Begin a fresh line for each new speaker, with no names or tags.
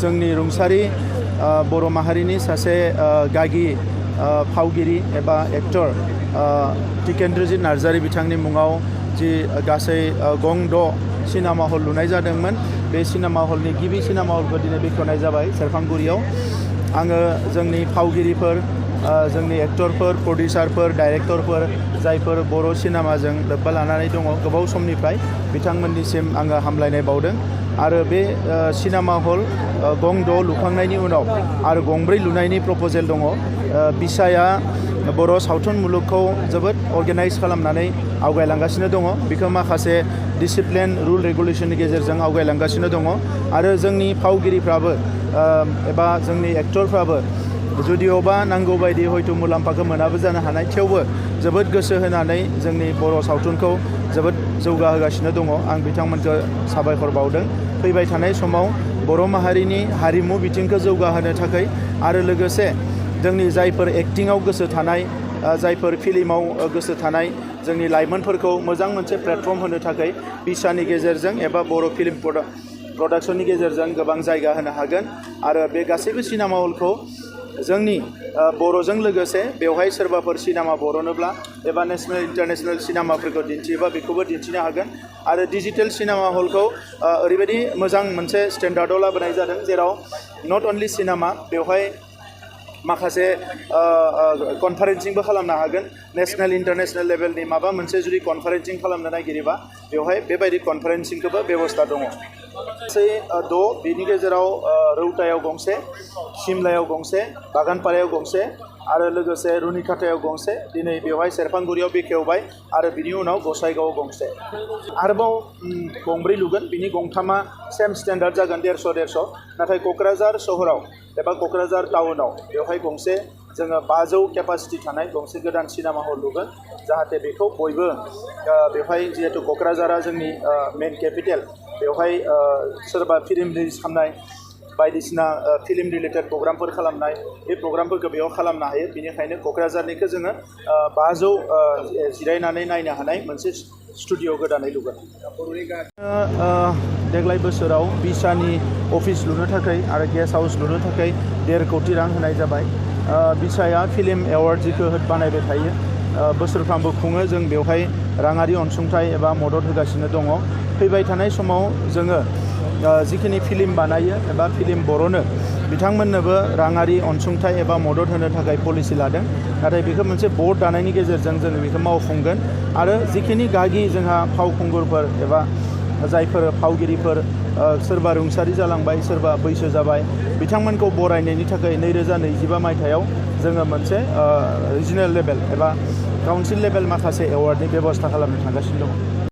जोंनि रुंसारि बर' माहारिनि सासे गागि फावगिरि एबा एक्टर टिकेन्द्रजित नार्जारी बिथांनि मुङाव जि गासै गं 6 सिनेमा हल लुनाय जादोंमोन। बे सिनेमा हलनि गिबि सिनेमा हलखौ दिनै बेखेवनाय जाबाय सेरफांगुरियाव। आङो जोंनि फावगिरिफोर, जोंनि एक्टरफोर, प्रडिउसारफोर, डाइरेक्टरफोर जायफोर बर' सिनेमाजों लोब्बा लानानै दङ गोबाव समनिफ्राय बिथांमोननिसिम आङो हामलायनाय बावदों। आरो बे सिनेमा हल गं 6 लुखांनायनि उनाव आरो गं 4 लुनायनि प्रप'जेल दङ। बिसाया बर' सावथुन मुलुगखौ जोबोद अर्गेनाइज खालामनानै आवगायलांगासिनो दङ। बेखौ माखासे डिसिप्लिन रुल रेगुलेशननि गेजेरजों आवगायलांगासिनो दङ। आरो जोंनि फावगिरिफ्राबो एबा जोंनि एक्टरफ्राबो जुदिअबा नांगौ बायदि हयथ' मुलाम्फाखौ मोनाबो जानो हानाय, थेवबो जोबोद गोसो होनानै जोंनि बर' सावथुनखौ जोबोद जौगाहोगासिनो दङ। आं बिथांमोनखौ साबायखर बावदों। फैबाय थानाय समाव बर' माहारिनि हारिमु बिथिंखौ जौगाहोनो थाखाय आरो लोगोसे जोंनि जायफोर एक्टिंआव गोसो थानाय, जायफोर फिल्माव गोसो थानाय जोंनि लाइमोनफोरखौ मोजां मोनसे प्लेटफर्म होनो थाखाय बिसानि गेजेरजों एबा बर' फिल्म प्रडाक्शननि गेजेरजों गोबां जायगा होनो हागोन। आरो बे गासैबो सिनेमा हलखौ जोंनि बर'जों लोगोसे बेवहाय सोरबाफोर सिनेमा बर'नोब्ला एबा नेशनेल इन्टारनेशनेल सिनेमाफोरखौ दिन्थियोबा बेखौबो दिन्थिनो हागोन। आरो डिजिटेल सिनेमा हलखौ ओरैबायदि मोजां मोनसे स्टेन्डार्डआव लाबोनाय जादों जेराव नट अनलि सिनेमा, बेवहाय माखासे कनफारेन्सिंबो खालामनो हागोन। नेशनेल इन्टारनेशनेल लेभेलनि माबा मोनसे जुदि कनफारेन्सिं खालामनो नागिरोबा बेवहाय बेबायदि कनफारेन्सिंखौबो बेबस्था दङ। गासै 6, बेनि गेजेराव रौतायाव गंसे, सिमलायाव गंसे, बागानपारायाव गंसे आरो लोगोसे रुनिकाटायाव गंसे, दिनै बेवहाय सेरफांगुरियाव बेखेवबाय आरो बिनि उनाव गसाइगावआव गंसे। आरोबाव गं 4 लुगोन, बिनि गं 3आ सेम स्टेन्डार्ड जागोन 150-150। नाथाय क'क्राझार सहराव एबा क'क्राझार टाउनाव बेवहाय गंसे जोङो 500 केपासिटि थानाय गंसे गोदान सिनेमा हल लुगोन, जाहाथे बेखौ बयबो बेवहाय जिहेतु क'क्राझारा जोंनि मेन केपिटेल, बेवहाय सोरबा फिल्म रिलिज खालामनाय बायदिसिना फिल्म रिलेटेड प्रग्रामफोर खालामनाय, बे प्रग्रामफोरखौ बेयाव खालामनो हायो। बेनिखायनो क'क्राझारनिखौ जोङो 500 जिरायनानै नायनो हानाय मोनसे स्टुडिअ गोदानै लुगोन। देग्लाय बोसोराव बिसानि अफिस लुनो थाखाय आरो गेस्ट हाउस लुनो थाखाय 1.5 कोटि रां होनाय जाबाय। बिसाया फिल्म एवार्ड जिखौ बानायबाय थायो, बोसोरफ्रामबो खुङो। जों बेवहाय राङारि अनसुंथाइ एबा मदद होगासिनो दङ। फैबाय थानाय समाव जोङो जिखिनि फिल्म बानायो एबा फिल्म बर'नो बिथांमोननोबो राङारि अनसुंथाइ एबा मदद होनो थाखाय पलिसि लादों। नाथाय बेखौ मोनसे बर्ड दानायनि गेजेरजों जोङो बेखौ मावफुंगोन। आरो जिखिनि गागि जोंहा फावखुंगुरफोर एबा जायफोर फावगिरिफोर सोरबा रुंसारि जालांबाय, सोरबा बैसो जाबाय, बिथांमोनखौ बरायनायनि थाखाय 2025 मायथाइयाव जोङो मोनसे रिजनेल लेभेल एबा काउन्सिल लेभेल माखासे एवार्डनि बेबस्था खालामनो थांगासिनो दङ।